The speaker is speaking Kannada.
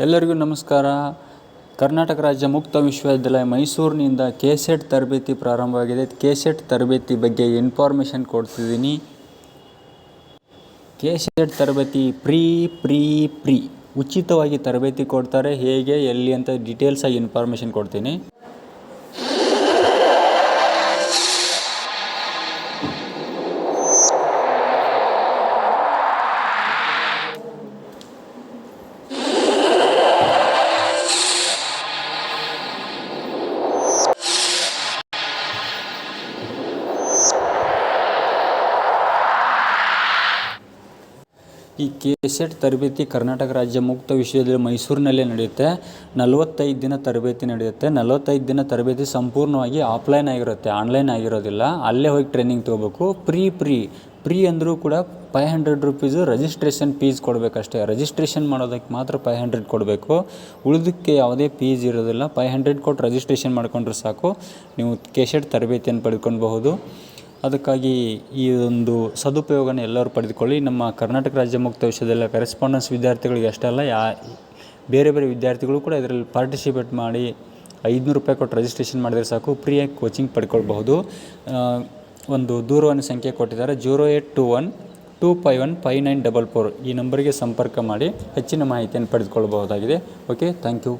ಎಲ್ಲರಿಗೂ ನಮಸ್ಕಾರ. ಕರ್ನಾಟಕ ರಾಜ್ಯ ಮುಕ್ತ ವಿಶ್ವವಿದ್ಯಾಲಯ ಮೈಸೂರಿನಿಂದ ಕೆಸೆಟ್ ತರಬೇತಿ ಪ್ರಾರಂಭವಾಗಿದೆ. ಕೆಸೆಟ್ ತರಬೇತಿ ಬಗ್ಗೆ ಇನ್ಫಾರ್ಮೇಷನ್ ಕೊಡ್ತಿದ್ದೀನಿ. ಕೆಸೆಟ್ ತರಬೇತಿ ಫ್ರೀ ಉಚಿತವಾಗಿ ತರಬೇತಿ ಕೊಡ್ತಾರೆ. ಹೇಗೆ, ಎಲ್ಲಿ ಅಂತ ಡೀಟೇಲ್ಸಾಗಿ ಇನ್ಫಾರ್ಮೇಷನ್ ಕೊಡ್ತೀನಿ. ಈ ಕೆಸೆಟ್ ತರಬೇತಿ ಕರ್ನಾಟಕ ರಾಜ್ಯ ಮುಕ್ತ ವಿಶ್ವವಿದ್ಯಾಲಯ ಮೈಸೂರಿನಲ್ಲೇ ನಡೆಯುತ್ತೆ. 45 ದಿನ ತರಬೇತಿ ನಡೆಯುತ್ತೆ. 45 ದಿನ ತರಬೇತಿ ಸಂಪೂರ್ಣವಾಗಿ ಆಫ್ಲೈನ್ ಆಗಿರುತ್ತೆ, ಆನ್ಲೈನ್ ಆಗಿರೋದಿಲ್ಲ. ಅಲ್ಲೇ ಹೋಗಿ ಟ್ರೈನಿಂಗ್ ತೊಗೋಬೇಕು. ಫ್ರೀ ಅಂದರೂ ಕೂಡ 500 ರುಪೀಸು ರಿಜಿಸ್ಟ್ರೇಷನ್ ಫೀಸ್ ಕೊಡಬೇಕಷ್ಟೇ. ರಿಜಿಸ್ಟ್ರೇಷನ್ ಮಾಡೋದಕ್ಕೆ ಮಾತ್ರ 500 ಕೊಡಬೇಕು. ಉಳಿದಕ್ಕೆ ಯಾವುದೇ ಫೀಸ್ ಇರೋದಿಲ್ಲ. 500 ಕೊಟ್ಟು ರಿಜಿಸ್ಟ್ರೇಷನ್ ಮಾಡ್ಕೊಂಡ್ರೆ ಸಾಕು, ನೀವು ಕೆಸೆಟ್ ತರಬೇತಿಯನ್ನು ಪಡ್ಕೊಳ್ಬಹುದು. ಅದಕ್ಕಾಗಿ ಈ ಒಂದು ಸದುಪಯೋಗನ ಎಲ್ಲರೂ ಪಡೆದುಕೊಳ್ಳಿ. ನಮ್ಮ ಕರ್ನಾಟಕ ರಾಜ್ಯ ಮುಕ್ತ ವಿಶ್ವವಿದ್ಯಾಲಯ ಕರೆಸ್ಪಾಂಡೆನ್ಸ್ ವಿದ್ಯಾರ್ಥಿಗಳಿಗೆ ಅಷ್ಟೇ ಅಲ್ಲ, ಬೇರೆ ವಿದ್ಯಾರ್ಥಿಗಳು ಕೂಡ ಇದರಲ್ಲಿ ಪಾರ್ಟಿಸಿಪೇಟ್ ಮಾಡಿ 500 ರೂಪಾಯಿ ಕೊಟ್ಟು ರಿಜಿಸ್ಟ್ರೇಷನ್ ಮಾಡಿದರೆ ಸಾಕು, ಫ್ರೀಯಾಗಿ ಕೋಚಿಂಗ್ ಪಡ್ಕೊಳ್ಬಹುದು. ಒಂದು ದೂರವಾಣಿ ಸಂಖ್ಯೆ ಕೊಟ್ಟಿದ್ದಾರೆ, 0821-251-5944. ಈ ನಂಬರಿಗೆ ಸಂಪರ್ಕ ಮಾಡಿ ಹೆಚ್ಚಿನ ಮಾಹಿತಿಯನ್ನು ಪಡೆದುಕೊಳ್ಳಬಹುದಾಗಿದೆ. Okay, thank you.